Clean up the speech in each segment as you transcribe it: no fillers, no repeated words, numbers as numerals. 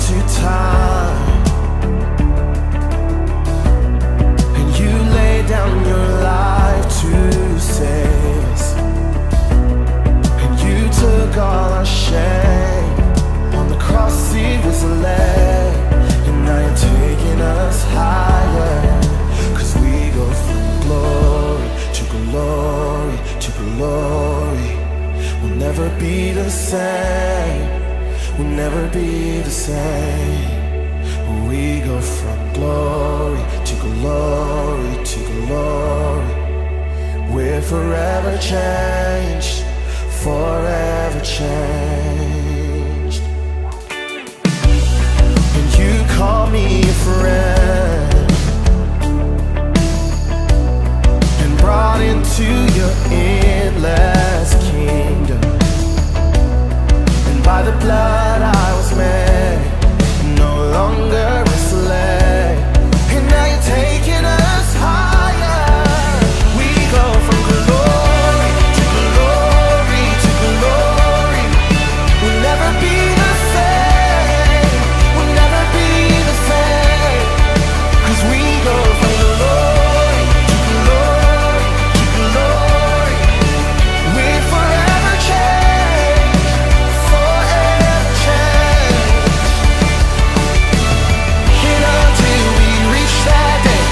into time, and you lay down your life to save us, and you took all our shame on the cross. It was led, and now you're taking us higher, 'cause we go from glory to glory to glory. We'll never be the same, we'll never be the same. We go from glory to glory to glory. We're forever changed, forever changed. And you call me a friend, and brought into your endless kingdom. And by the blood I was made, no longer a slave. And now you're taking us higher. We go from glory to glory to glory. We'll never be the same, we'll never be the same. 'Cause we go from glory to glory to glory. We're forever changed, forever changed. And until we reach that day,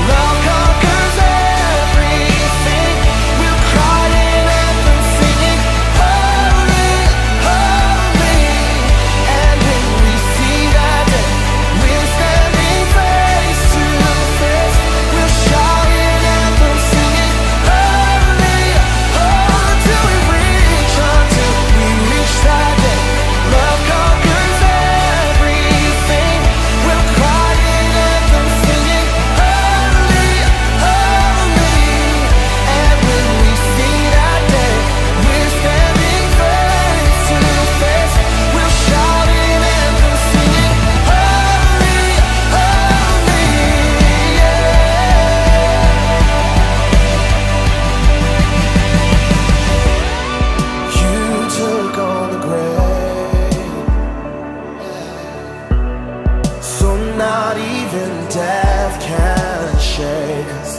love conquers everything. We'll cry in anthem singing, holy, holy. And when we see that day, we're standing face to face. We'll shout in anthem singing, holy, holy. Until we reach that day, love conquers everything. We'll cry in anthem singing, holy, holy. And when we see that day, we're standing face to face. We'll shout in anthem singing, holy, holy, yeah. You took on the grave, so not even death can shake us.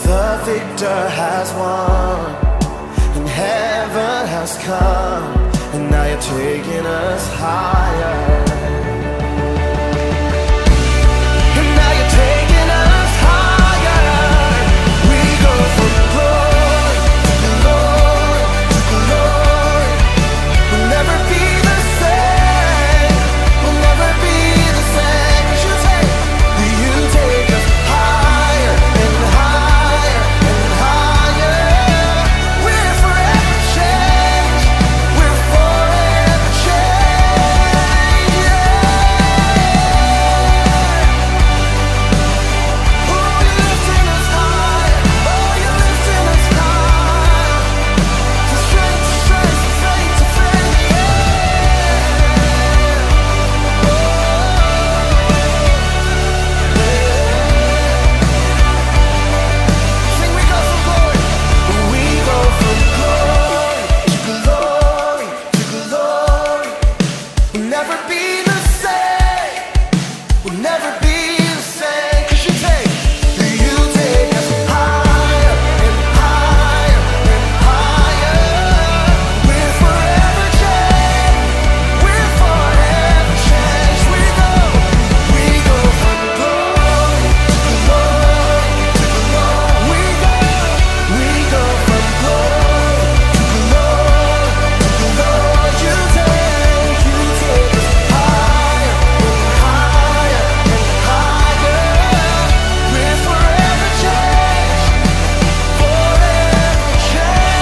The victor has won, and heaven has come, and now you're taking us higher. And now you're taking us higher. We go from glory to glory to glory. We'll never be the same, we'll never be the same. 'Cause you take us higher and higher and higher. We're forever changed, we're forever changed, yeah. Oh, you're lifting us higher, oh, you're lifting us higher. To strength, to strength, to faith, to faith, yeah. Sing, we go from glory, we go from glory to glory to glory. We'll never be the same, we'll never be the same. 'Cause you take us higher and higher and higher. We're forever changed, we're forever changed. We go from glory to glory to glory. We go from glory to glory to glory. You take us higher and higher and higher. We're forever changed, forever changed.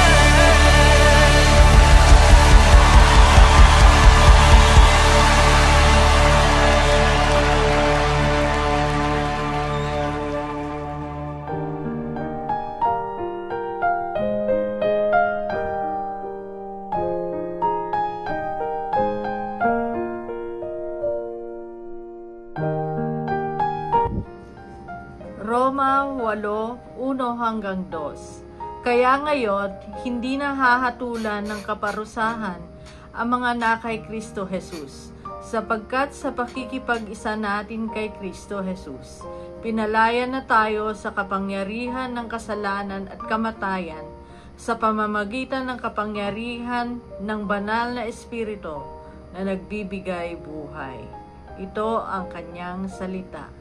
Roma 8:1-2. Kaya ngayon, hindi na hahatulan ng kaparusahan ang mga na kay Kristo Jesus. sapagkat sa pakikipag-isa natin kay Kristo Jesus, pinalaya na tayo sa kapangyarihan ng kasalanan at kamatayan sa pamamagitan ng kapangyarihan ng banal na Espiritu na nagbibigay buhay. Ito ang kanyang salita.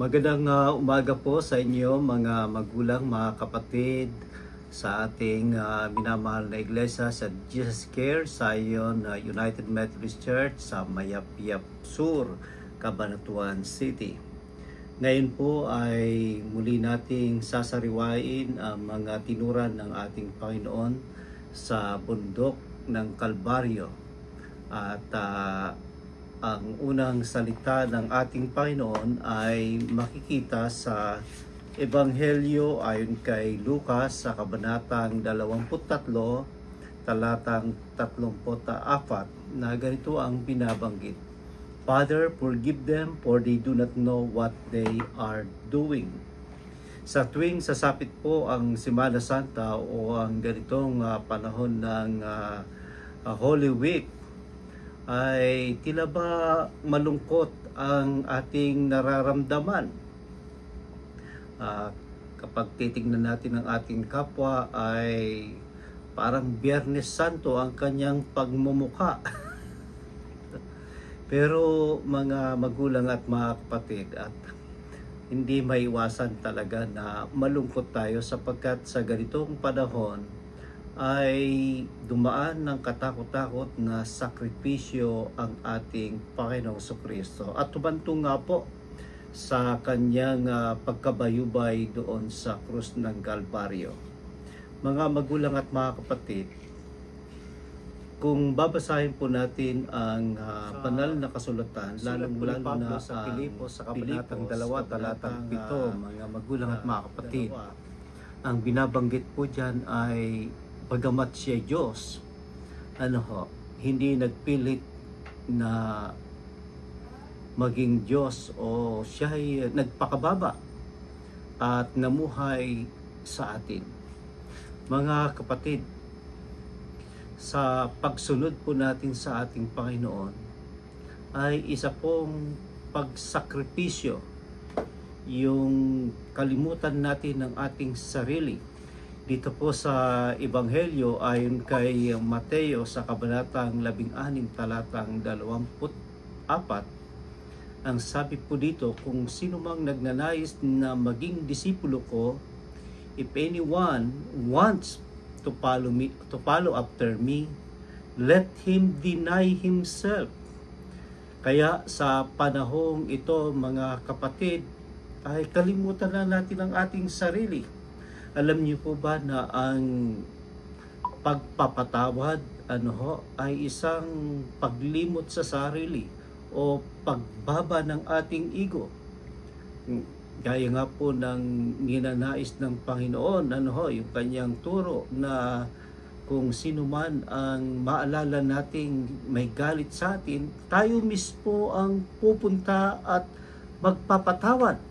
Magandang umaga po sa inyo mga magulang, mga kapatid sa ating minamahal na iglesia sa Jesus Care Zion United Methodist Church sa Mayapyap Sur, Cabanatuan City. Ngayon po ay muli nating sasariwain ang mga tinuran ng ating Panginoon sa bundok ng Kalbaryo. At ang unang salita ng ating Panginoon ay makikita sa Ebanghelyo ayon kay Lucas sa kabanatang 23, talatang 34 na ganito ang binabanggit. Father, forgive them for they do not know what they are doing. Sa tuwing sasapit po ang Semana Santa o ang ganitong panahon ng Holy Week, ay tila ba malungkot ang ating nararamdaman. Kapag titignan natin ang ating kapwa ay parang Biyernes Santo ang kanyang pagmumuka. Pero mga magulang at mga kapatid, at hindi maiwasan talaga na malungkot tayo sapagkat sa ganitong panahon ay dumaan ng katakot-takot na sakripisyo ang ating Panginoong Jesucristo at tumantong nga po sa kanyang pagkabayubay doon sa krus ng Kalbaryo. Mga magulang at mga kapatid, kung babasahin po natin ang banal na kasulatan, lalong-lalo na sa Pilipos sa kabanatang 2, talatang 7, mga magulang at mga kapatid, ang binabanggit po dyan ay bagamat siya Diyos, hindi nagpilit na maging Diyos o siya ay nagpakababa at namuhay sa atin. Mga kapatid, sa pagsunod po natin sa ating Panginoon ay isa pong pagsakripisyo, yung kalimutan natin ng ating sarili. Dito po sa Ebanghelyo ayon kay Mateo sa kabanatang 16, talatang 24, ang sabi po dito, kung sino mang nagnanais na maging disipulo ko, if anyone wants to follow after me, let him deny himself. Kaya sa panahong ito mga kapatid, ay kalimutan na natin ang ating sarili. Alam niyo po ba na ang pagpapatawad ay isang paglimot sa sarili o pagbaba ng ating ego? Gaya nga po ng ninanais ng Panginoon, yung kanyang turo na kung sino man ang maalala nating may galit sa atin, tayo mismo ang pupunta at magpapatawad.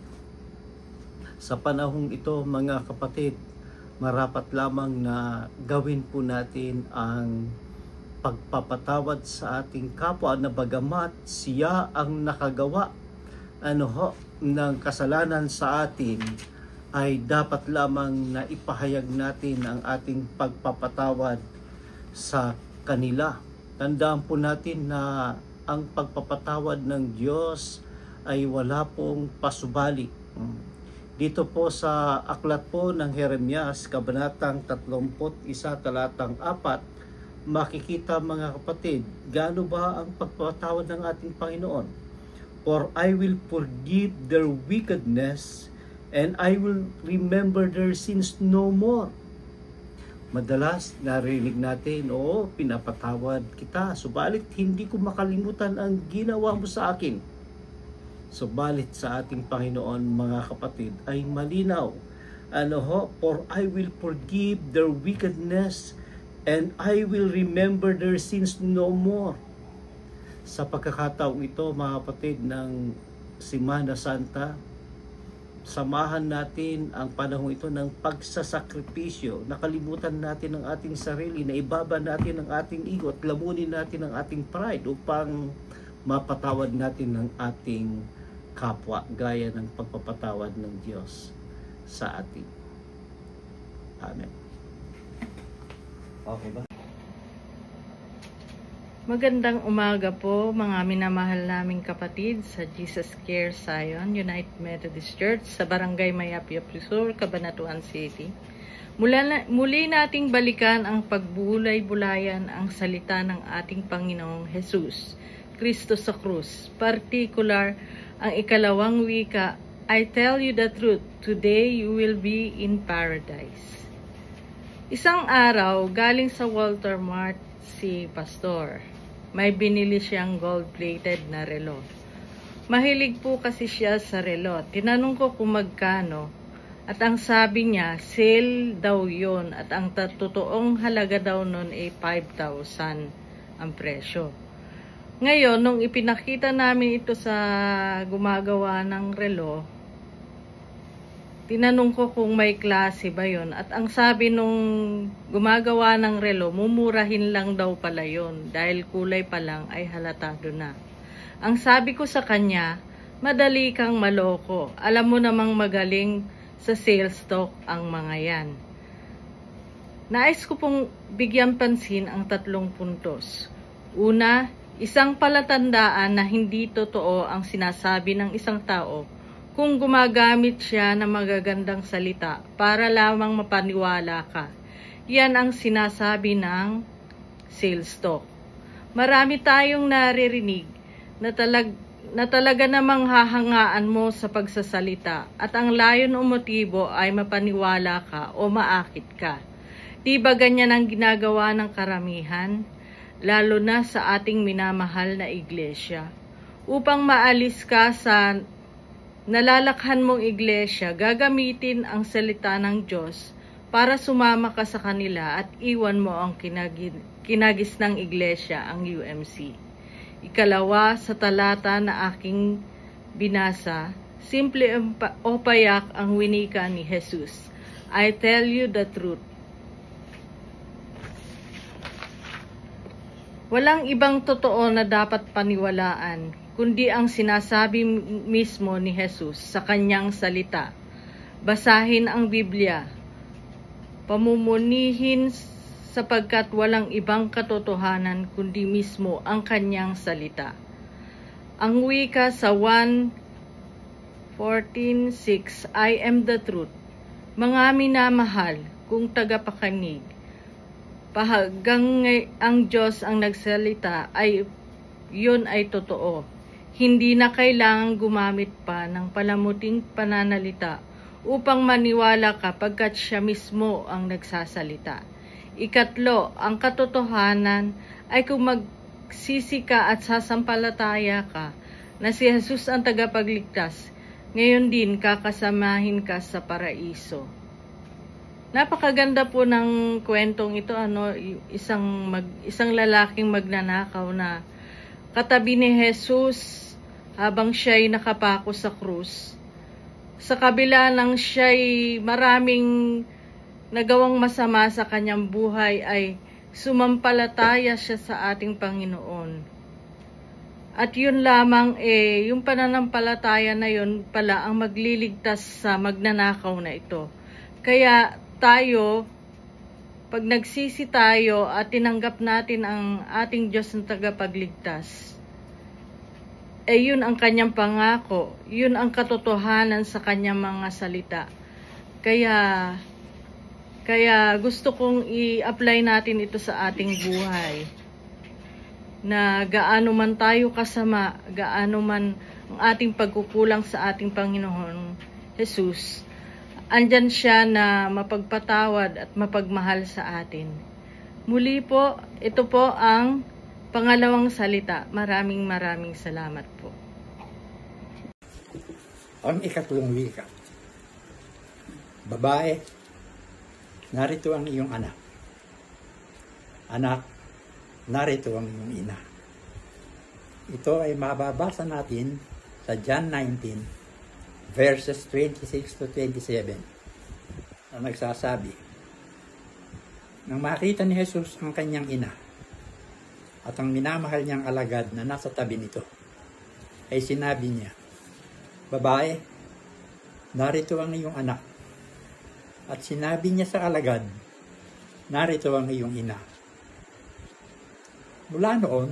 Sa panahong ito mga kapatid, marapat lamang na gawin po natin ang pagpapatawad sa ating kapwa na bagamat siya ang nakagawa ng kasalanan sa atin, ay dapat lamang na ipahayag natin ang ating pagpapatawad sa kanila. Tandaan po natin na ang pagpapatawad ng Diyos ay wala pong pasubali. Dito po sa aklat po ng Jeremias, kabanatang 31, talatang 4, makikita mga kapatid, gaano ba ang pagpapatawad ng ating Panginoon? For I will forgive their wickedness and I will remember their sins no more. Madalas narinig natin, pinapatawad kita, subalit hindi ko makalimutan ang ginawa mo sa akin. Subalit sa ating Panginoon mga kapatid ay malinaw. For I will forgive their wickedness and I will remember their sins no more. Sa pagkakataong ito mga kapatid ng Semana Santa, samahan natin ang panahon ito ng pagsasakripisyo. Nakalimutan natin ang ating sarili, na ibaba natin ang ating ego at lamunin natin ang ating pride upang mapatawad natin ang ating kapwa gaya ng pagpapatawad ng Diyos sa atin. Amen. Okay ba? Magandang umaga po mga minamahal naming kapatid sa Jesus Care Zion United Methodist Church sa Barangay Mayapyap Sur, Cabanatuan City. Muli nating balikan ang pagbulay-bulayan ang salita ng ating Panginoong Jesus, Kristo sa krus. Particular ang ikalawang wika, I tell you the truth, today you will be in paradise. Isang araw, galing sa Walter Mart si Pastor. May binili siyang gold-plated na relo. Mahilig po kasi siya sa relo. Tinanong ko kung magkano at ang sabi niya, sale daw yun at ang totoong halaga daw nun ay 5,000 ang presyo. Ngayon, nung ipinakita namin ito sa gumagawa ng relo, tinanong ko kung may klase ba yun. At ang sabi nung gumagawa ng relo, mumurahin lang daw pala yun. Dahil kulay pa lang ay halatado na. Ang sabi ko sa kanya, madali kang maloko. Alam mo namang magaling sa sales talk ang mga yan. Nais ko pong bigyan pansin ang 3 puntos. Una, isang palatandaan na hindi totoo ang sinasabi ng isang tao kung gumagamit siya ng magagandang salita para lamang mapaniwala ka. Yan ang sinasabi ng sales talk. Marami tayong naririnig na talaga namang hahangaan mo sa pagsasalita at ang layon o motibo ay mapaniwala ka o maakit ka. Di ba ganyan ang ginagawa ng karamihan? Lalo na sa ating minamahal na iglesia. Upang maalis ka sa nalalakhan mong iglesia, gagamitin ang salita ng Diyos para sumama ka sa kanila at iwan mo ang kinagis ng iglesia, ang UMC. Ikalawa, sa talata na aking binasa, simple o payak ang winika ni Jesus. I tell you the truth. Walang ibang totoo na dapat paniwalaan, kundi ang sinasabi mismo ni Jesus sa kanyang salita. Basahin ang Biblia, pamumunihin sapagkat walang ibang katotohanan kundi mismo ang kanyang salita. Ang wika sa 1:14:6, I am the truth. Mga minamahal, kung tagapakinig, pahagang ang Diyos ang nagsalita ay yun ay totoo. Hindi na kailangang gumamit pa ng palamuting pananalita upang maniwala ka pagkat siya mismo ang nagsasalita. Ikatlo, ang katotohanan ay kung magsisi ka at sasampalataya ka na si Jesus ang tagapagligtas, ngayon din kakasamahin ka sa paraiso. Napakaganda po ng kwentong ito, isang lalaking magnanakaw na katabi ni Jesus habang siya'y nakapako sa krus. Sa kabila ng siya'y maraming nagawang masama sa kanyang buhay ay sumampalataya siya sa ating Panginoon. At yun lamang yung pananampalataya na yun pala ang magliligtas sa magnanakaw na ito. Kaya tayo, pag nagsisi tayo at tinanggap natin ang ating Diyos na tagapagligtas, yun ang kanyang pangako, yun ang katotohanan sa kanyang mga salita. Kaya gusto kong i-apply natin ito sa ating buhay. Na gaano man tayo kasama, gaano man ang ating pagkukulang sa ating Panginoon Jesus, andyan siya na mapagpatawad at mapagmahal sa atin. Muli po, ito po ang pangalawang salita. Maraming salamat po. Ang ikatlong wika. Babae, narito ang iyong anak. Anak, narito ang iyong ina. Ito ay mababasa natin sa John 19, verses 26 to 27. Ang nagsasabi, nang makita ni Jesus ang kanyang ina at ang minamahal niyang alagad na nasa tabi nito, ay sinabi niya, Babae, narito ang iyong anak. At sinabi niya sa alagad, narito ang iyong ina. Mula noon,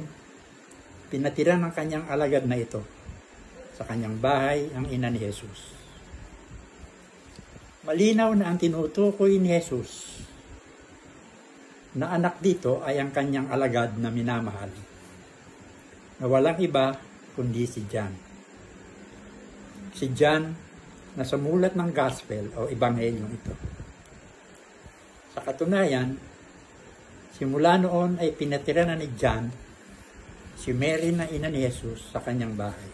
pinatira ng kanyang alagad na ito sa kanyang bahay ang ina ni Jesus. Malinaw na ang tinutukoy ni Jesus na anak dito ay ang kanyang alagad na minamahal, na walang iba kundi si John. Si John na sumulat ng gospel o ebanghelyong ito. Sa katunayan, simula noon ay pinatira na ni John si Mary na ina ni Jesus sa kanyang bahay.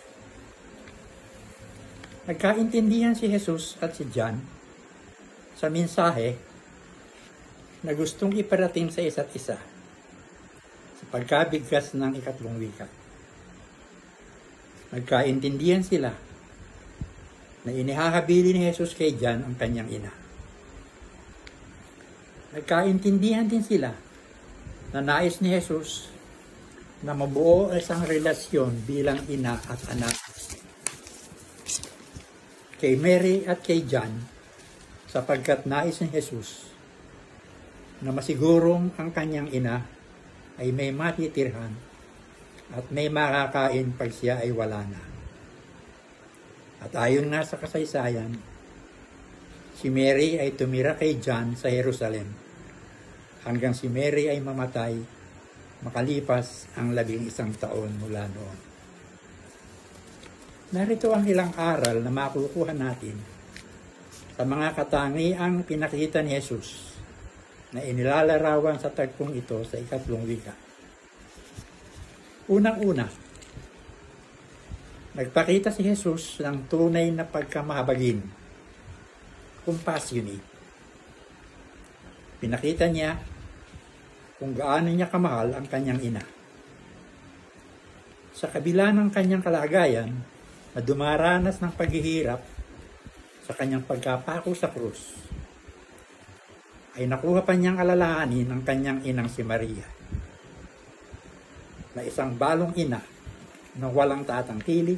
Nagkaintindihan si Jesus at si John sa mensahe na gustong iparating sa isa't isa sa pagkabigkas ng ikatlong wika. Nagkaintindihan sila na inihahabili ni Jesus kay John ang kanyang ina. Nagkaintindihan din sila na nais ni Jesus na mabuo isang relasyon bilang ina at anak kay Mary at kay John, sapagkat nais ni Jesus na masigurong ang kanyang ina ay may matitirhan at may makakain pag siya ay wala na. At ayon nga sa kasaysayan, si Mary ay tumira kay John sa Jerusalem hanggang si Mary ay mamatay makalipas ang 11 taon mula noon. Narito ang ilang aral na makukuha natin sa mga katangiang pinakita ni Jesus na inilalarawan sa tagpong ito sa ikatlong wika. Unang-una, nagpakita si Jesus ng tunay na pagkamahabagin, compassionate. Pinakita niya kung gaano niya kamahal ang kanyang ina. Sa kabila ng kanyang kalagayan na dumaranas ng paghihirap sa kanyang pagkapako sa krus, ay nakuha pa niyang alalahanin ng kanyang inang si Maria, na isang balong ina na walang tatangkilik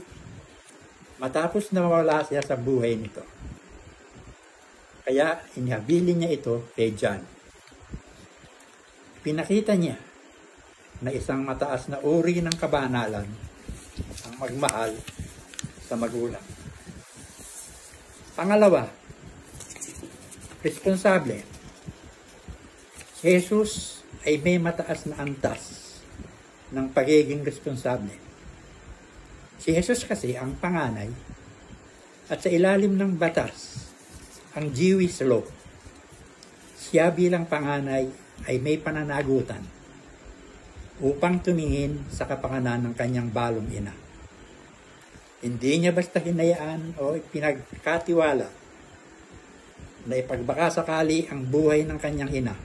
matapos na mawala siya sa buhay nito. Kaya inihabilin niya ito kay John. Pinakita niya na isang mataas na uri ng kabanalan ang magmahal sa magulang. Pangalawa, responsable. Si Jesus ay may mataas na antas ng pagiging responsable. Si Jesus kasi ang panganay at sa ilalim ng batas, ang Jewish law, siya bilang panganay ay may pananagutan upang tumingin sa kapakanan ng kanyang balong ina. Hindi niya basta hinayaan o pinagkatiwala na ipagbaka sakali ang buhay ng kanyang ina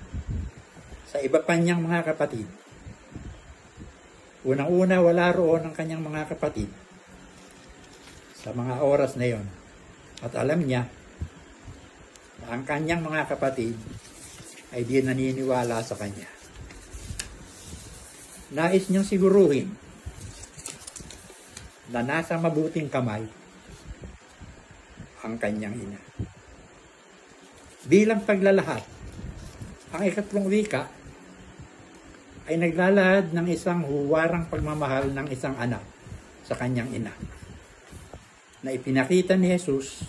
sa iba pa niyang mga kapatid. Unang-una, wala roon ang kanyang mga kapatid sa mga oras na yon. At alam niya na ang kanyang mga kapatid ay di naniniwala sa kanya. Nais niyang siguruhin na nasa mabuting kamay ang kanyang ina. Bilang paglalahat, ang ikatlong wika ay naglalahad ng isang huwarang pagmamahal ng isang anak sa kanyang ina, na ipinakita ni Jesus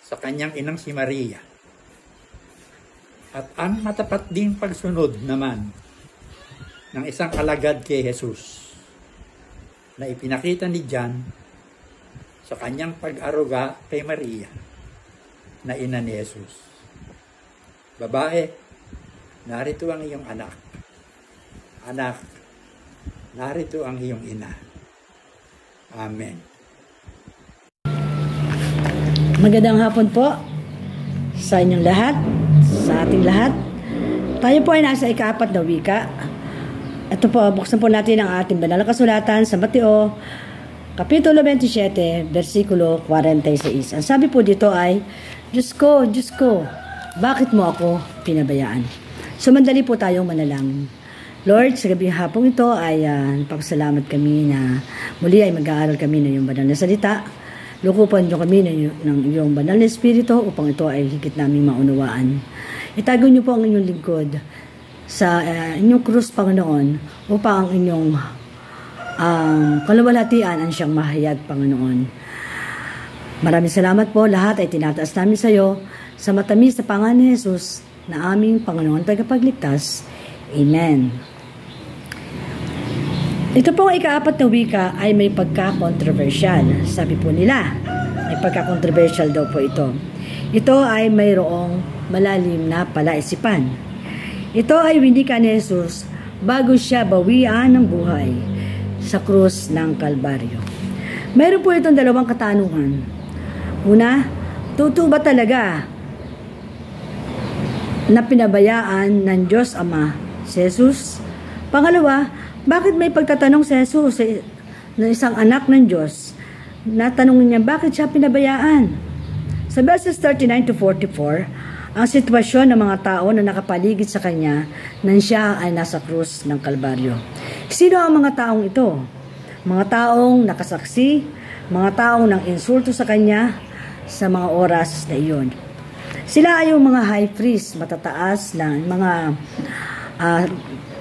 sa kanyang inang si Maria. At ang matapat ding pagsunod naman ng isang alagad kay Jesus na ipinakita ni John sa kanyang pag-aruga kay Maria na ina ni Jesus. Babae, narito ang iyong anak. Anak, narito ang iyong ina. Amen. Magandang hapon po sa inyong lahat, sa ating lahat. Tayo po ay nasa ika-4 na wika. Ito po, buksan po natin ang ating banal na kasulatan sa Mateo, Kapitulo 27, versikulo 46. Ang sabi po dito ay, Diyos ko, bakit mo ako pinabayaan? Sumandali po tayong manalangin. Lord, sa gabing hapong ito ay napapasalamat kami na muli ay mag-aaral kami ng iyong banal na salita. Lukupan niyo kami ng iyong banal na espiritu upang ito ay higit naming maunawaan. Itago niyo po ang inyong lingkod sa inyong krus, Panginoon, upang ang inyong kaluwalhatian ang siyang mahayag, Panginoon. Maraming salamat po. Lahat ay tinataas namin sa iyo sa matamis na pangalan ni Jesus na aming Panginoon tagapagligtas. Amen. Ito pong ika-4 na wika ay may pagka-controversial. Sabi po nila, may pagka-controversial daw po ito. Ito ay mayroong malalim na palaisipan. Ito ay winika ni Jesus bago siya bawian ng buhay sa krus ng Kalbaryo. Mayroon po itong dalawang katanungan. Una, totoo ba talaga na pinabayaan ng Diyos Ama si Jesus? Pangalawa, bakit may pagtatanong si Jesus na isang anak ng Diyos? Natanongin niya, bakit siya pinabayaan? Sa verses 39 to 44, ang sitwasyon ng mga tao na nakapaligid sa kanya nang siya ay nasa krus ng Kalbaryo. Sino ang mga taong ito? Mga taong nakasaksi, mga taong nang insulto sa kanya sa mga oras na iyon. Sila ay yung mga high priest, matataas na mga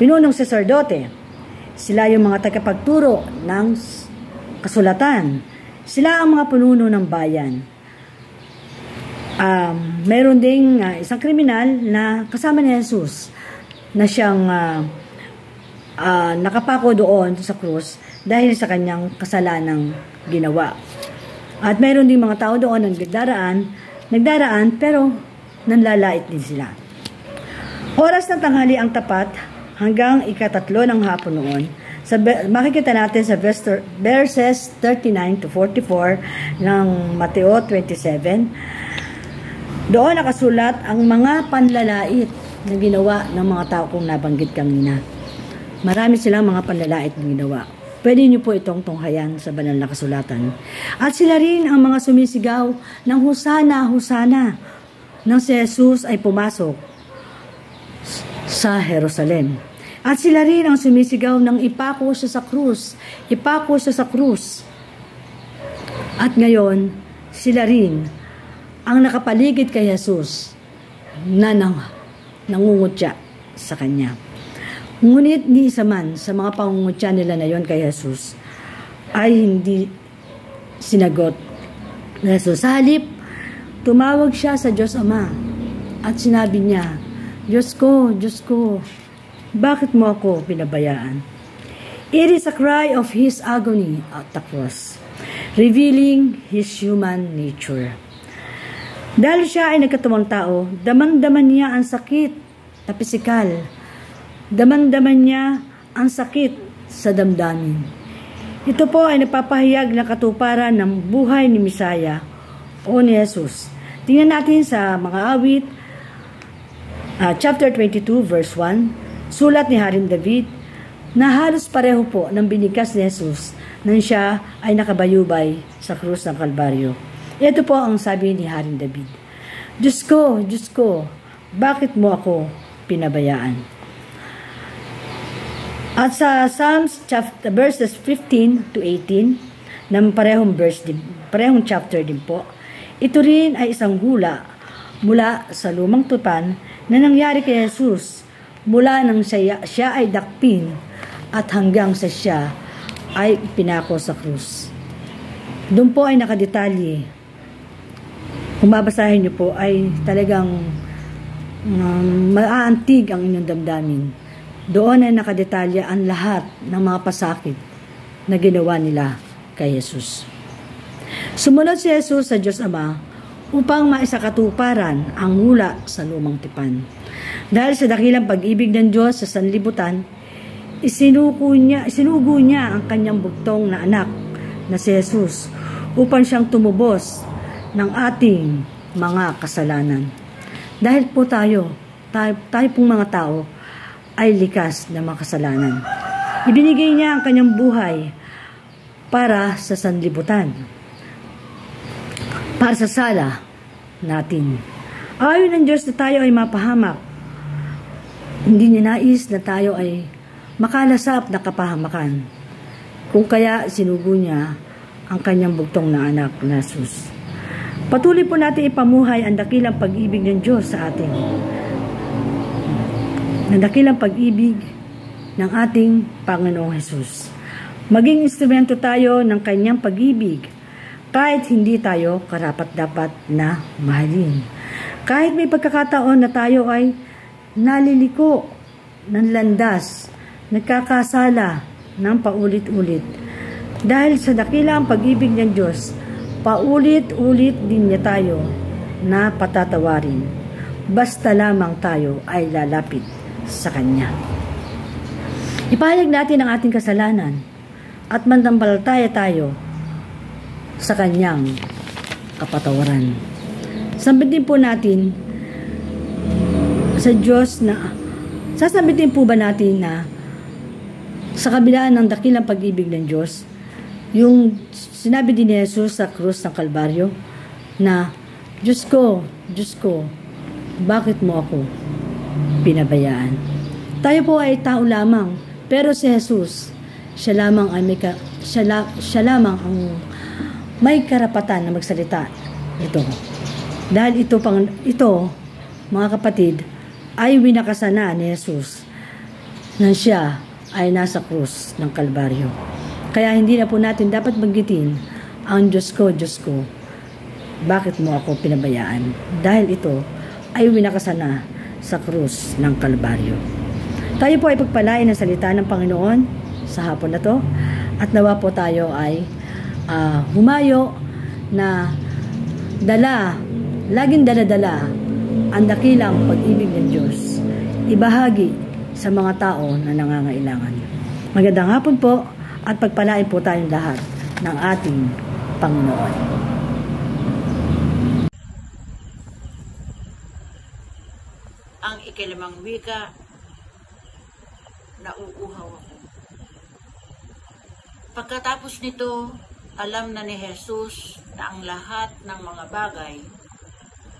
pinunong saserdote. Sila yung mga tagapagturo ng kasulatan. Sila ang mga pinuno ng bayan. Meron ding isang kriminal na kasama ni Jesus na siyang nakapako doon sa krus dahil sa kanyang kasalanang ginawa. At meron ding mga tao doon na nagdaraan pero nanlalait din sila. Oras ng tanghali ang tapat hanggang ika-3 ng hapon noon. Makikita natin sa verses 39 to 44 ng Mateo 27. Doon nakasulat ang mga panlalait na ginawa ng mga tao kong nabanggit kanina. Marami silang mga panlalait na ginawa. Pwede niyo po itong tunghayan sa banal na kasulatan. At sila rin ang mga sumisigaw ng Hosana, Hosana, nang si Jesus ay pumasok sa Jerusalem. At sila rin ang sumisigaw ng ipako siya sa krus, ipako siya sa krus. At ngayon, sila rin ang nakapaligid kay Jesus na nangungutya sa kanya. Ngunit ni isa man sa mga pangungutya nila na yon kay Jesus ay hindi sinagot ni Jesus. Sa halip, tumawag siya sa Diyos Ama at sinabi niya, Diyos ko, bakit mo ako pinabayaan? It is a cry of His agony at the cross, revealing His human nature. Dahil siya ay nagkatuwang tao, damang-daman niya ang sakit na pisikal. Daman-daman niya ang sakit sa damdamin. Ito po ay napapahayag na katuparan ng buhay ni Misaya o ni Jesus. Tingnan natin sa mga awit, chapter 22 verse 1, sulat ni Haring David, na halos pareho po ng binigkas ni Jesus nang siya ay nakabayubay sa krus ng Kalbaryo. Ito po ang sabi ni Haring David, Diyos ko, bakit mo ako pinabayaan? At sa Psalms verses 15 to 18, ng parehong chapter din po, ito rin ay isang hula mula sa lumang tupan na nangyari kay Jesus mula nang siya ay dakpin at hanggang sa siya ay pinako sa krus. Doon po ay nakadetalye. Kung babasahin niyo po ay talagang maaantig ang inyong damdamin. Doon ay nakadetalya ang lahat ng mga pasakit na ginawa nila kay Jesus. Sumunod si Jesus sa Diyos Ama upang maisakatuparan ang hula sa lumang tipan. Dahil sa dakilang pag-ibig ng Diyos sa sanlibutan, isinugo niya ang kanyang bugtong na anak na si Jesus upang siyang tumubos ng ating mga kasalanan. Dahil po tayo pong mga tao ay likas na mga kasalanan. Ibinigay niya ang kanyang buhay para sa sanlibutan, para sa sala natin. Ayon ng Diyos na tayo ay mapahamak. Hindi niya nais na tayo ay makalasap na kapahamakan. Kung kaya sinugo niya ang kanyang bugtong na anak na Jesus. Patuloy po natin ipamuhay ang dakilang pag-ibig ng Diyos sa atin. ng dakilang pag-ibig ng ating Panginoong Hesus. Maging instrumento tayo ng kanyang pag-ibig kahit hindi tayo karapat-dapat na mahalin. Kahit may pagkakataon na tayo ay naliliko ng landas, nagkakasala ng paulit-ulit. Dahil sa dakilang pag-ibig ng Diyos, paulit-ulit din niya tayo na patatawarin. Basta lamang tayo ay lalapit sa Kanya. Ipahayag natin ang ating kasalanan at mananampalataya tayo sa Kanyang kapatawaran. Sambitin po natin sa Diyos na sasabitin po ba natin na sa kabila ng dakilang pag-ibig ng Diyos, yung sinabi din ni Jesus sa krus ng Kalbaryo na Diyos ko, bakit mo ako pinabayaan? Tayo po ay tao lamang, pero si Jesus, siya lamang ang may karapatan na magsalita ito. Dahil ito mga kapatid, ay winakasana ni Jesus na siya ay nasa krus ng Kalbaryo. Kaya hindi na po natin dapat banggitin ang Diyos ko, bakit mo ako pinabayaan? Dahil ito ay winakasana sa krus ng Kalbaryo. Tayo po ay pagpalain ng salita ng Panginoon sa hapon na to at nawa po tayo ay humayo na laging dala ang dakilang pag-ibig ng Diyos, ibahagi sa mga tao na nangangailangan. Magandang hapon po at pagpalain po tayong lahat ng ating Panginoon. Ang ikalimang wika, nauuhaw ako. Pagkatapos nito, alam na ni Jesus na ang lahat ng mga bagay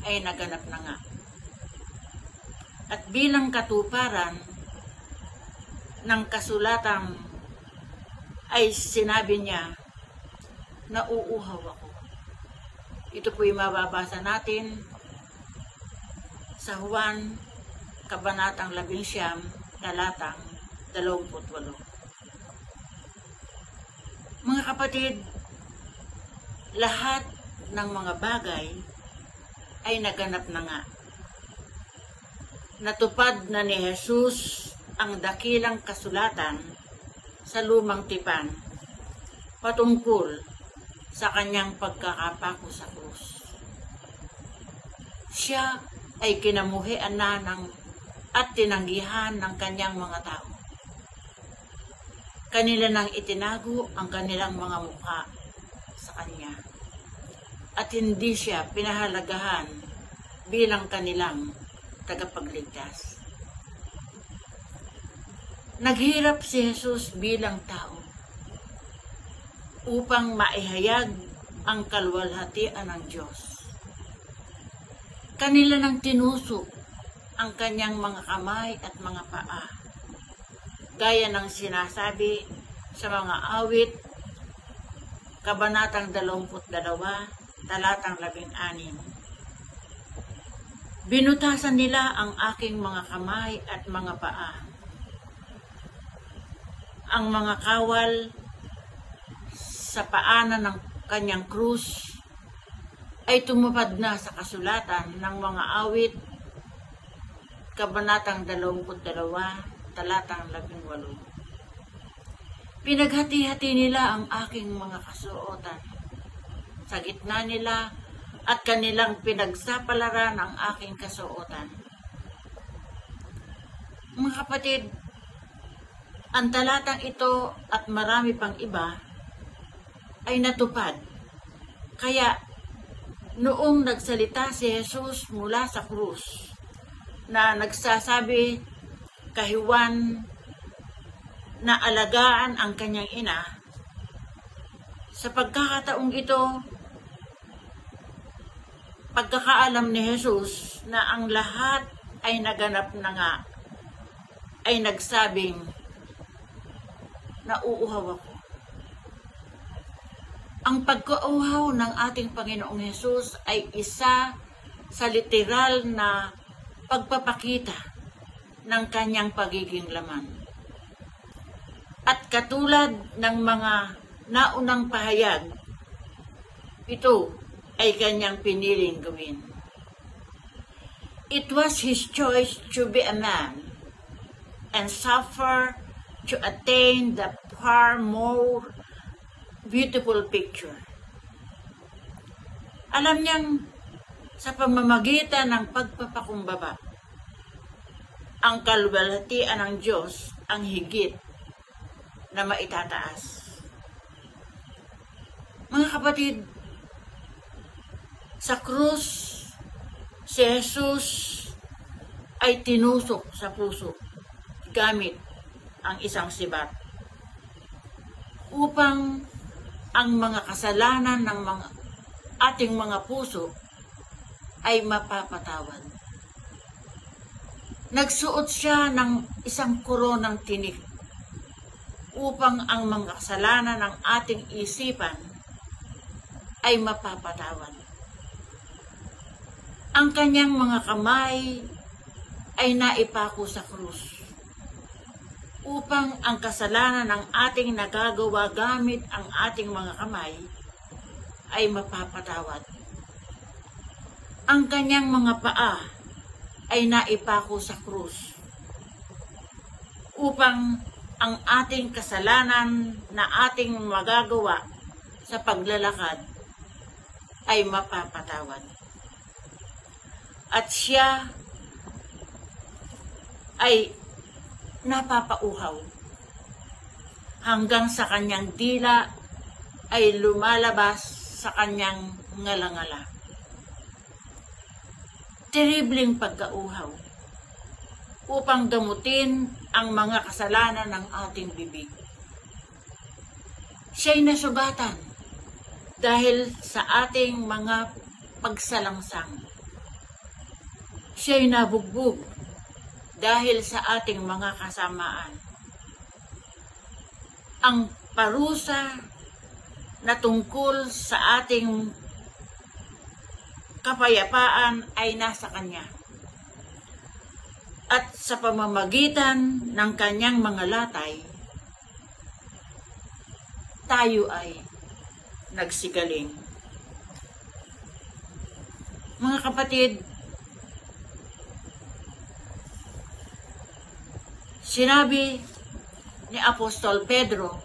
ay naganap na nga. At bilang katuparan ng kasulatang ay sinabi niya, nauuhaw ako. Ito po'y mababasa natin sa Juan, Kabanatang 11, talatang 28. Mga kapatid, lahat ng mga bagay ay naganap na nga. Natupad na ni Jesus ang dakilang kasulatan sa lumang tipan patungkol sa kanyang pagkakapako sa krus. Siya ay kinamuhian na at tinanggihan ng kanyang mga tao. Kanila nang itinago ang kanilang mga mukha sa kanya at hindi siya pinahalagahan bilang kanilang tagapagligtas. Naghirap si Jesus bilang tao upang maihayag ang kalwalhatian ng Diyos. Kanila nang tinusok ang kanyang mga kamay at mga paa, gaya ng sinasabi sa mga awit, Kabanatang 22, talatang 16. Binutasan nila ang aking mga kamay at mga paa. Ang mga kawal sa paanan ng kanyang krus ay tumupad na sa kasulatan ng mga awit, Kabanatang 22, talatang 18. Pinaghati-hati nila ang aking mga kasuotan. Sa gitna nila at kanilang pinagsapalaran ang aking kasuotan. Mga kapatid, ang talatang ito at marami pang iba ay natupad. Kaya noong nagsalita si Jesus mula sa krus na nagsasabi kay Juan na alagaan ang kanyang ina, sa pagkakataong ito, pagkakaalam ni Jesus na ang lahat ay naganap na nga, ay nagsabing, nauuhaw ako. Ang pagkauhaw ng ating Panginoong Jesus ay isa sa literal na pagpapakita ng kanyang pagiging laman. At katulad ng mga naunang pahayag, ito ay kanyang piniling gawin. It was his choice to be a man and suffer to attain the far more beautiful picture. Alam niyang sa pamamagitan ng pagpapakumbaba, ang kaluwalhatian ng Diyos ang higit na maitataas. Mga kapatid, sa krus, si Jesus ay tinusok sa puso gamit ang isang sibat upang ang mga kasalanan ng mga ating mga puso ay mapapatawad. Nagsuot siya ng isang koronang tinik upang ang mga kasalanan ng ating isipan ay mapapatawad. Ang kanyang mga kamay ay naipako sa krus upang ang kasalanan ng ating nagagawa gamit ang ating mga kamay ay mapapatawad. Ang kanyang mga paa ay naipako sa krus upang ang ating kasalanan na ating magagawa sa paglalakad ay mapapatawad. At siya ay napapauhaw hanggang sa kanyang dila ay lumalabas sa kanyang ngalangala. Terribling pagkauhaw upang gamutin ang mga kasalanan ng ating bibig. Siya'y nasugatan dahil sa ating mga pagsalangsang. Siya'y nabugbog dahil sa ating mga kasamaan. Ang parusa na tungkol sa ating kapayapaan ay nasa Kanya. At sa pamamagitan ng Kanyang mga latay, tayo ay nagsigaling. Mga kapatid, sinabi ni Apostol Pedro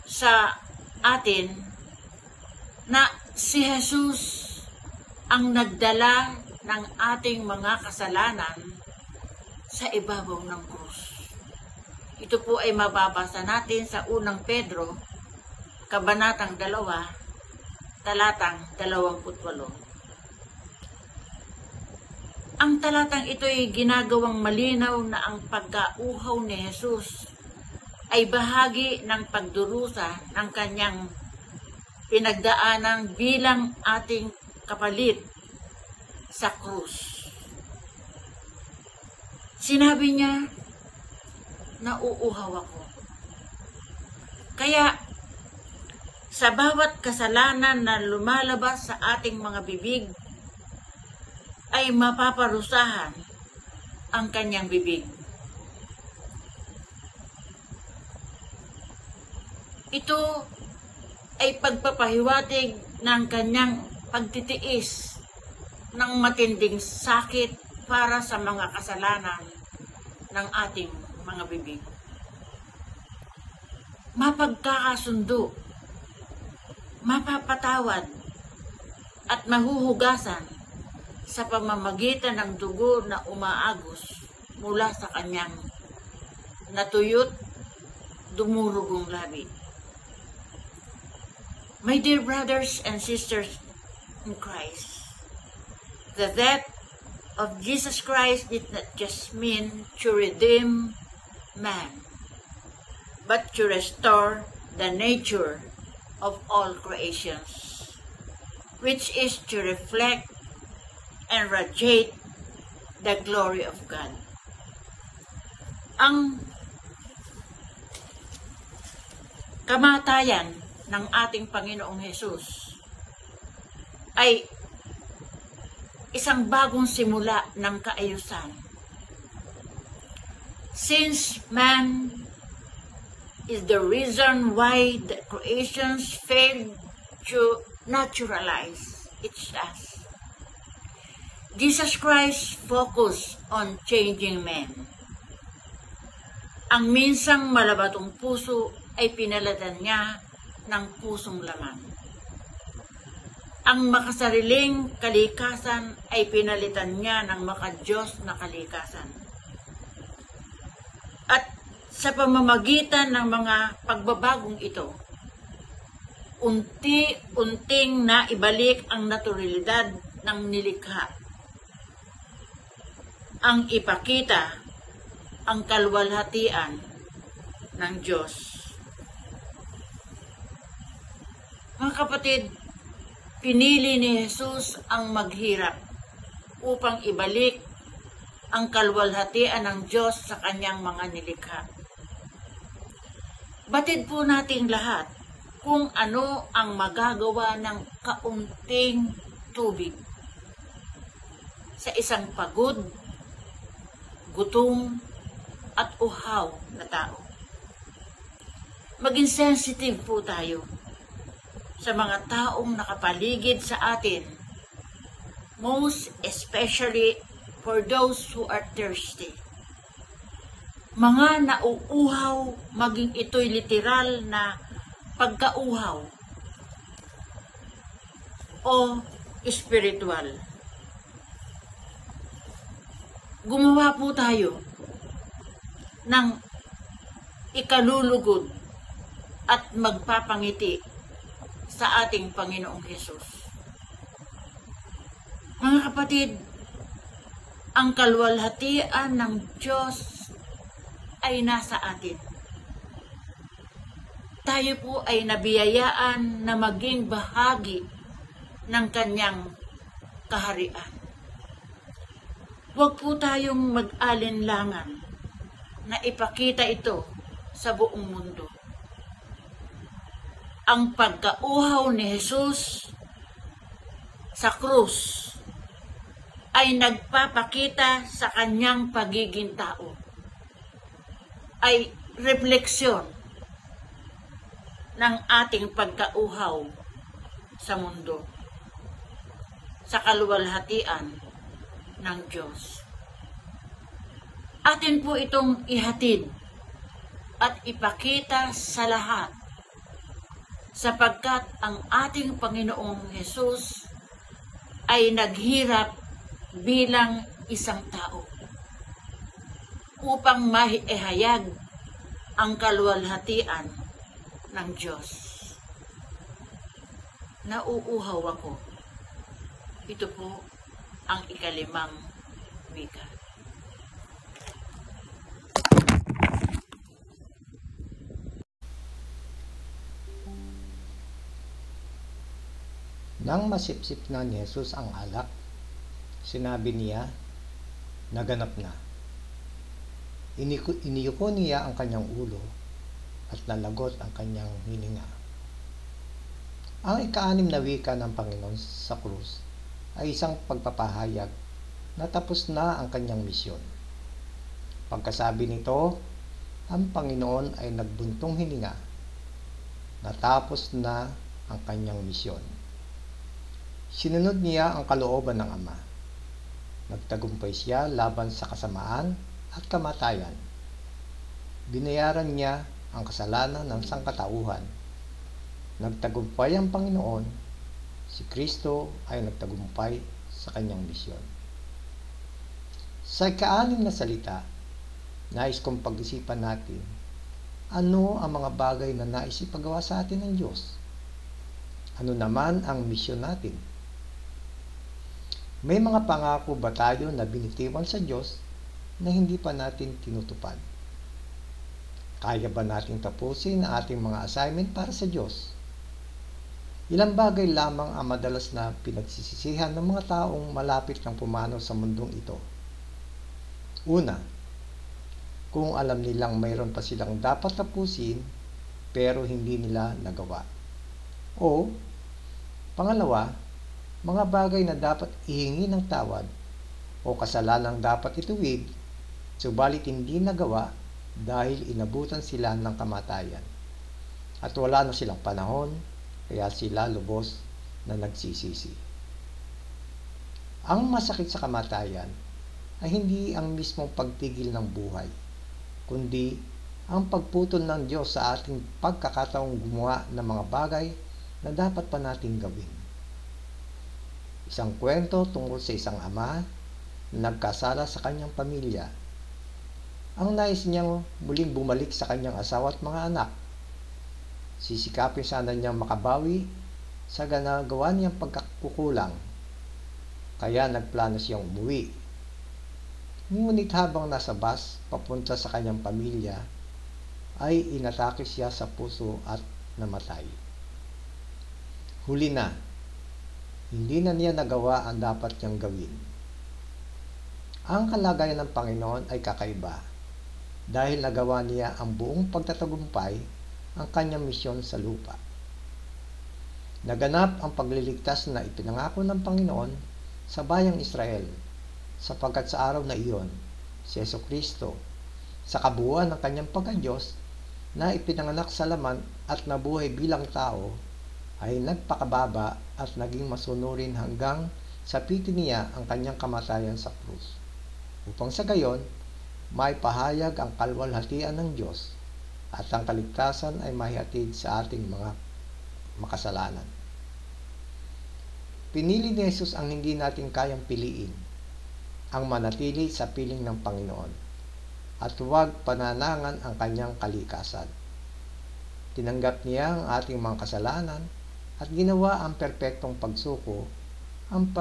sa atin na si Jesus ang nagdala ng ating mga kasalanan sa ibabaw ng krus. Ito po ay mababasa natin sa unang Pedro, kabanatang 2, talatang 28. Ang talatang ito ay ginagawang malinaw na ang pagkauhaw ni Jesus ay bahagi ng pagdurusa ng kanyang pinagdaanan bilang ating kapalit sa krus. Sinabi niya, nauuhaw ako. Kaya, sa bawat kasalanan na lumalabas sa ating mga bibig, ay mapaparusahan ang kanyang bibig. Ito ay pagpapahiwatig ng kanyang pagtitiis ng matinding sakit para sa mga kasalanan ng ating mga bibig. Mapagkakasundo, mapapatawad, at mahuhugasan sa pamamagitan ng dugo na umaagos mula sa kanyang natuyot, dumurugong labi. My dear brothers and sisters in Christ, the death of Jesus Christ did not just mean to redeem man, but to restore the nature of all creations, which is to reflect and radiate the glory of God. Ang kamatayan ng ating Panginoong Hesus ay isang bagong simula ng kaayusan Since man is the reason why the creations failed to naturalize itself, Jesus Christ focused on changing men. Ang minsang malabatong puso ay pinalitan niya ng pusong laman. Ang makasariling kalikasan ay pinalitan niya ng makadiyos na kalikasan. At sa pamamagitan ng mga pagbabagong ito, unti-unting naibalik ang naturalidad ng nilikha. Ang ipakita ang kalwalhatian ng Diyos. Mga kapatid, pinili ni Jesus ang maghirap upang ibalik ang kalwalhatian ng Diyos sa kanyang mga nilikha. Batid po nating lahat kung ano ang magagawa ng kaunting tubig sa isang pagod, gutom, at uhaw na tao. Maging sensitive po tayo sa mga taong nakapaligid sa atin, most especially for those who are thirsty. Mga nauuhaw, maging ito'y literal na pagkauhaw o spiritual. Gumawa po tayo ng ikalulugod at magpapangiti sa ating Panginoong Hesus. Mga kapatid, ang kalwalhatian ng Diyos ay nasa atin. Tayo po ay nabiyayaan na maging bahagi ng kanyang kaharian. Huwag po tayong mag-alinlangan na ipakita ito sa buong mundo. Ang pagkauhaw ni Jesus sa krus ay nagpapakita sa kanyang pagiging tao. Ay refleksyon ng ating pagkauhaw sa mundo, sa kaluwalhatian ng Diyos. Atin po itong ihatid at ipakita sa lahat sapagkat ang ating Panginoong Hesus ay naghirap bilang isang tao upang maihayag ang kaluwalhatian ng Diyos. Nauuhaw ako. Ito po ang ikalimang wika. Nang masipsip na ni Jesus ang alak, sinabi niya, naganap na. Iniyuko niya ang kanyang ulo at nalagot ang kanyang hininga. Ang ika-6 na wika ng Panginoon sa krus ay isang pagpapahayag na tapos na ang kanyang misyon. Pagkasabi nito, ang Panginoon ay nagbuntong hininga. Natapos na ang kanyang misyon. Sinunod niya ang kalooban ng Ama. Nagtagumpay siya laban sa kasamaan at kamatayan. Binayaran niya ang kasalanan ng sangkatauhan. Nagtagumpay ang Panginoon. Si Kristo ay nagtagumpay sa kanyang misyon. Sa ika-6 na salita, nais kong pag-isipan natin ano ang mga bagay na nais ipagawa sa atin ng Diyos. Ano naman ang misyon natin? May mga pangako ba tayo na binitiwan sa Diyos na hindi pa natin tinutupad? Kaya ba natin tapusin ang ating mga assignment para sa Diyos? Ilang bagay lamang ang madalas na pinagsisisihan ng mga taong malapit ng pumanaw sa mundong ito. Una, kung alam nilang mayroon pa silang dapat tapusin pero hindi nila nagawa. O, pangalawa, mga bagay na dapat ihingi ng tawad o kasalanang dapat ituwid Subalit hindi nagawa dahil inabutan sila ng kamatayan. At wala na silang panahon, kaya sila lubos na nagsisisi. Ang masakit sa kamatayan ay hindi ang mismong pagtigil ng buhay, kundi ang pagputol ng Diyos sa ating pagkakataong gumawa ng mga bagay na dapat pa nating gawin. Isang kwento tungkol sa isang ama na nagkasala sa kanyang pamilya. Ang nais niyang muling bumalik sa kanyang asawa at mga anak. Sisikapin sana niyang makabawi sa ginagawa niyang pagkakukulang. Kaya nagplano siyang umuwi. Ngunit habang nasa bus papunta sa kanyang pamilya, ay inatake siya sa puso at namatay. Huli na, hindi na niya nagawa ang dapat niyang gawin. Ang kalagayan ng Panginoon ay kakaiba dahil nagawa niya ang buong pagtatagumpay ang kanyang misyon sa lupa. Naganap ang pagliligtas na ipinangako ng Panginoon sa bayang Israel, sapagkat sa araw na iyon, si Jesucristo, sa kabuuan ng kanyang pagka-Diyos, na ipinanganak sa laman at nabuhay bilang tao, ay nagpakababa at naging masunurin hanggang sapitin niya ang kanyang kamatayan sa krus, upang sa gayon, may pahayag ang kalwalhatian ng Diyos at ang kaligtasan ay mahihatid sa ating mga makasalanan. Pinili ni Jesus ang hindi natin kayang piliin, ang manatili sa piling ng Panginoon, at huwag pananangan ang kanyang kalikasan. Tinanggap niya ang ating mga kasalanan at ginawa ang perpektong pagsuko, ang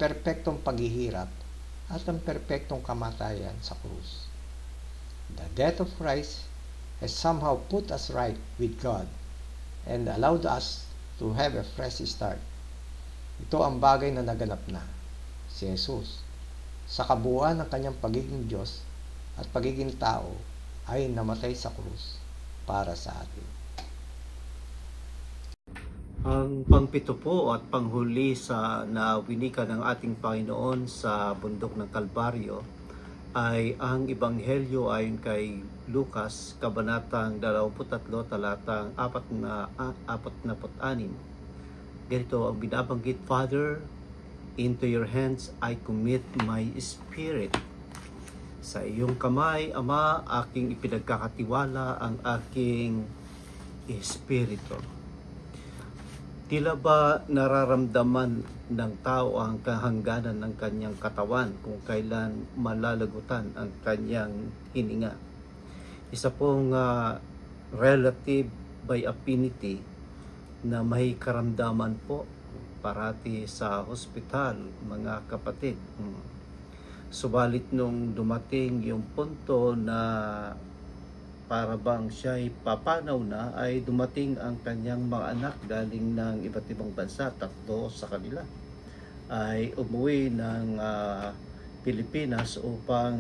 perpektong paghihirap, at ang perpektong kamatayan sa krus. The death of Christ has somehow put us right with God and allowed us to have a fresh start. Ito ang bagay na naganap na. Si Jesus, sa kabuuan ng kanyang pagiging Diyos at pagiging tao, ay namatay sa krus para sa atin. Ang pangpito po at panghuli sa nawinika ng ating Panginoon sa bundok ng Kalbaryo ay ang Ebanghelyo ayon kay Lucas, kabanatang 23, talatang 46. Ganito ang binabanggit, Father, into your hands I commit my spirit. Sa iyong kamay, Ama, aking ipinagkakatiwala ang aking espiritu. Tila ba nararamdaman ng tao ang kahangganan ng kanyang katawan kung kailan malalagutan ang kanyang hininga? Isa pong relative by affinity na may karamdaman po parati sa hospital, mga kapatid. Subalit nung dumating yung punto na para bang siya'y papanaw na, ay dumating ang kanyang mga anak galing ng iba't ibang bansa, 3 sa kanila, ay umuwi ng Pilipinas upang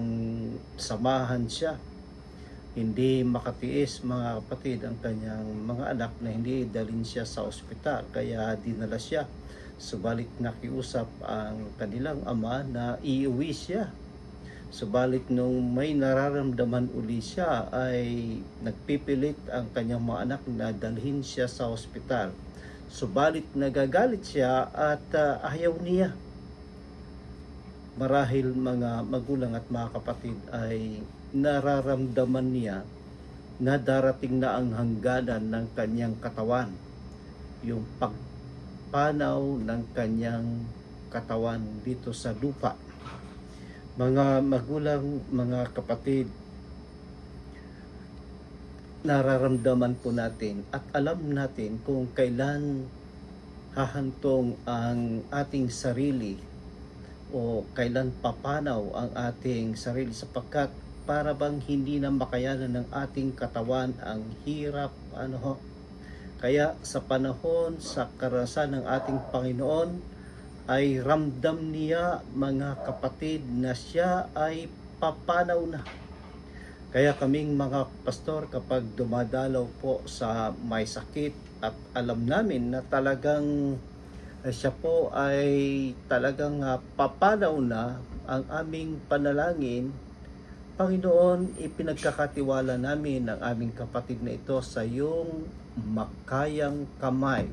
samahan siya. Hindi makatiis, mga kapatid, ang kanyang mga anak na hindi dalhin siya sa ospital, kaya dinala siya. Subalit nakiusap ang kanilang ama na iuwi siya. Subalit nung may nararamdaman uli siya, ay nagpipilit ang kanyang mga anak na dalhin siya sa ospital. Subalit nagagalit siya at ayaw niya. Marahil mga magulang at mga kapatid ay nararamdaman niya na darating na ang hangganan ng kanyang katawan. Yung pagpanaw ng kanyang katawan dito sa lupa. Mga magulang, mga kapatid, nararamdaman po natin at alam natin kung kailan hahantong ang ating sarili o kailan papanaw ang ating sarili, sapagkat para bang hindi na makayanan ng ating katawan ang hirap, Kaya sa panahon sa karasan ng ating Panginoon, ay ramdam niya, mga kapatid, na siya ay papanaw na. Kaya kaming mga pastor, kapag dumadalaw po sa may sakit at alam namin na talagang siya po ay talagang papanaw na, ang aming panalangin Panginoon, ipinagkakatiwala namin ang aming kapatid na ito sa iyong makayang kamay.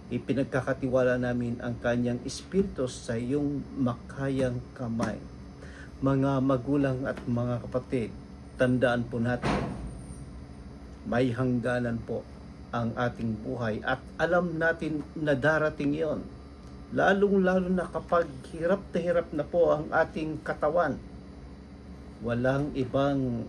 Ipinagkakatiwala namin ang kanyang espiritu sa iyong makayang kamay. Mga magulang at mga kapatid, tandaan po natin, may hangganan po ang ating buhay at alam natin na darating iyon. Lalong-lalo na kapag hirap na po ang ating katawan. Walang ibang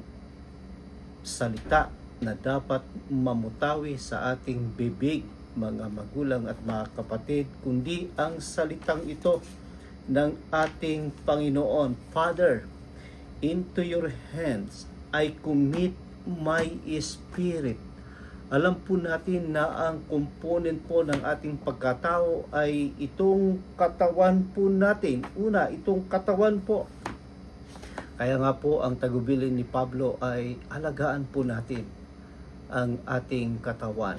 salita na dapat mamutawi sa ating bibig, mga magulang at mga kapatid, kundi ang salitang ito ng ating Panginoon. Father, into your hands I commit my spirit. Alam po natin na ang component po ng ating pagkatao ay itong katawan po natin. Una, itong katawan po. Kaya nga po ang tagubilin ni Pablo ay alagaan po natin ang ating katawan.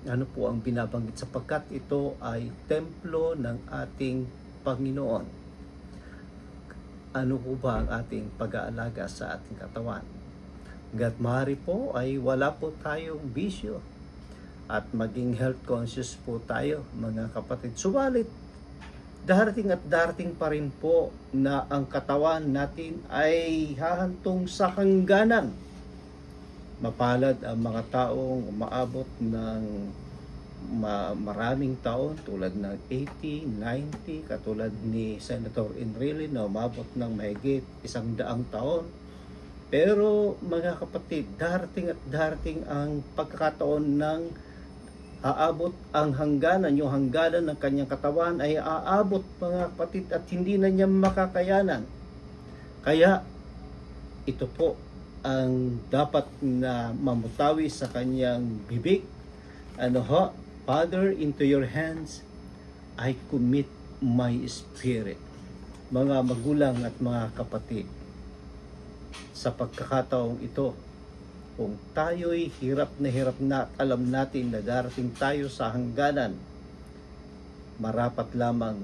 Ano po ang binabanggit? Sapagkat ito ay templo ng ating Panginoon. Ano po ba ang ating pag-aalaga sa ating katawan? Hangga't maaari po ay wala po tayong bisyo at maging health conscious po tayo, mga kapatid. Subalit, darating pa rin po na ang katawan natin ay hahantong sa hangganan. Mapalad ang mga taong umaabot ng maraming taon tulad ng 80, 90, katulad ni Senator Enrile na umabot ng mahigit 100 taon. Pero mga kapatid, darating ang pagkakataon ng aabot ang hangganan, yung hangganan ng kanyang katawan ay aabot, mga kapatid, at hindi na niya makakayanan. Kaya ito po ang dapat na mamutawi sa kanyang bibig. Father, into your hands I commit my spirit. Mga magulang at mga kapatid, sa pagkakataong ito, kung tayo'y hirap na at alam natin na darating tayo sa hangganan, marapat lamang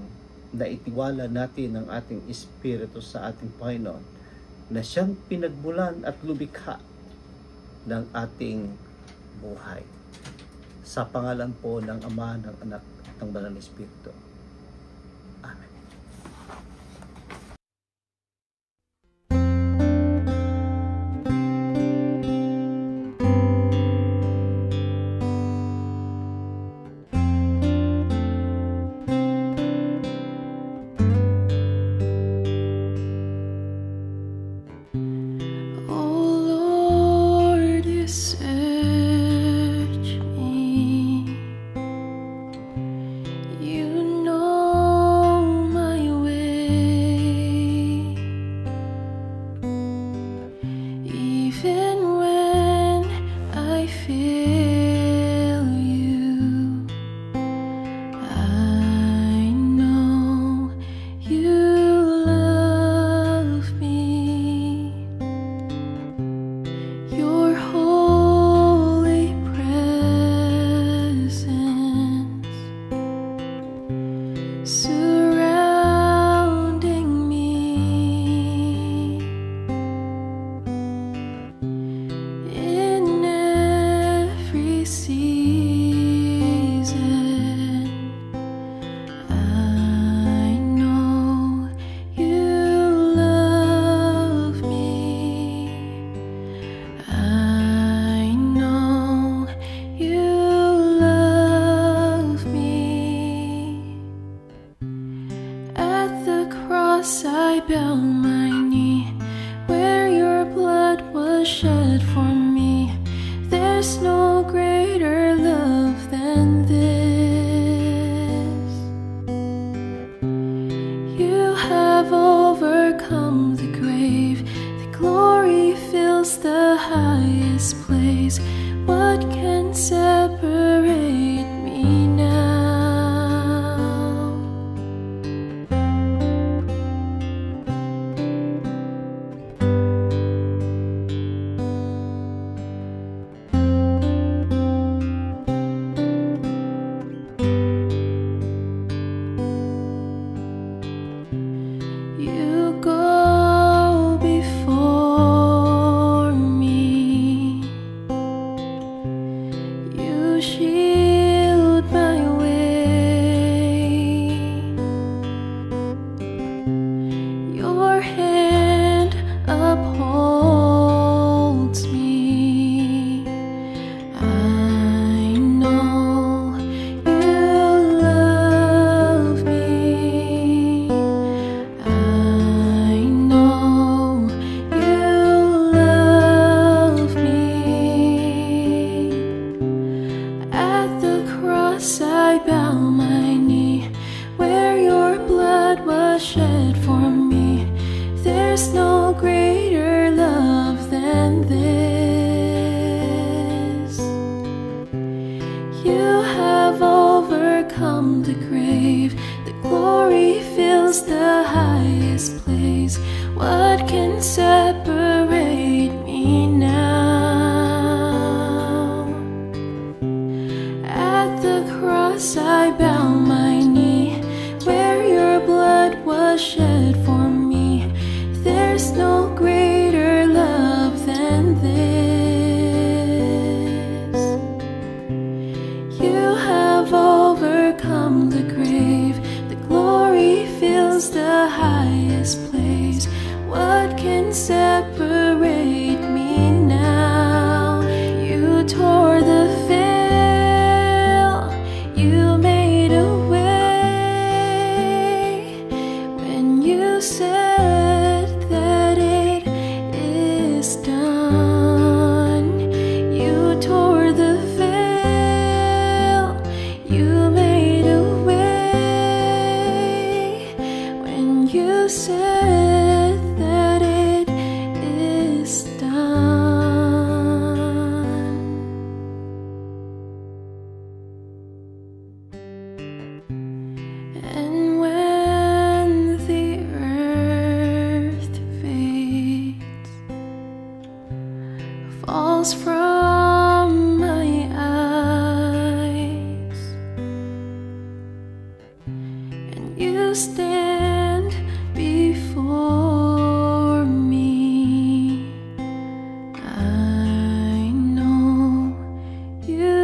na itiwala natin ang ating espiritu sa ating Panginoon na siyang pinagmulan at lumikha ng ating buhay. Sa pangalan po ng Ama, ng Anak, at ng Banal na Espiritu. Amen. I bow my knee, where your blood was shed for me. There's no greater love than this. You have overcome the grave, the glory fills the highest place. What can separate me now? At the cross I bow my knee, where your blood was shed for me. There's no greater love than this. You have overcome the grave, the glory fills the highest place. What can separate me now? You tore the veil, you made a way when you said that it is done. You tore the veil, you made a way when you said that it is done. And when the earth fades, falls from my eyes, and you stand before me, I know you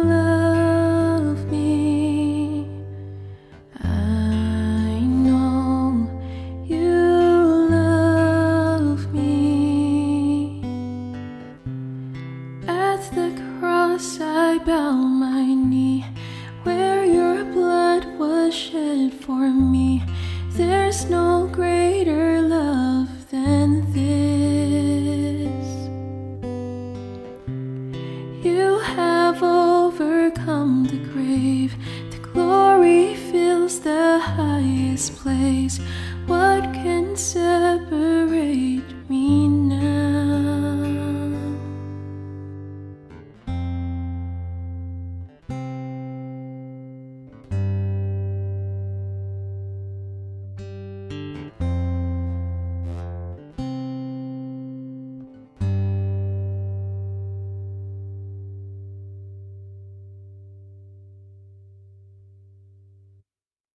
love me. I know you love me. At the cross I bow my knee, where your blood was shed for me.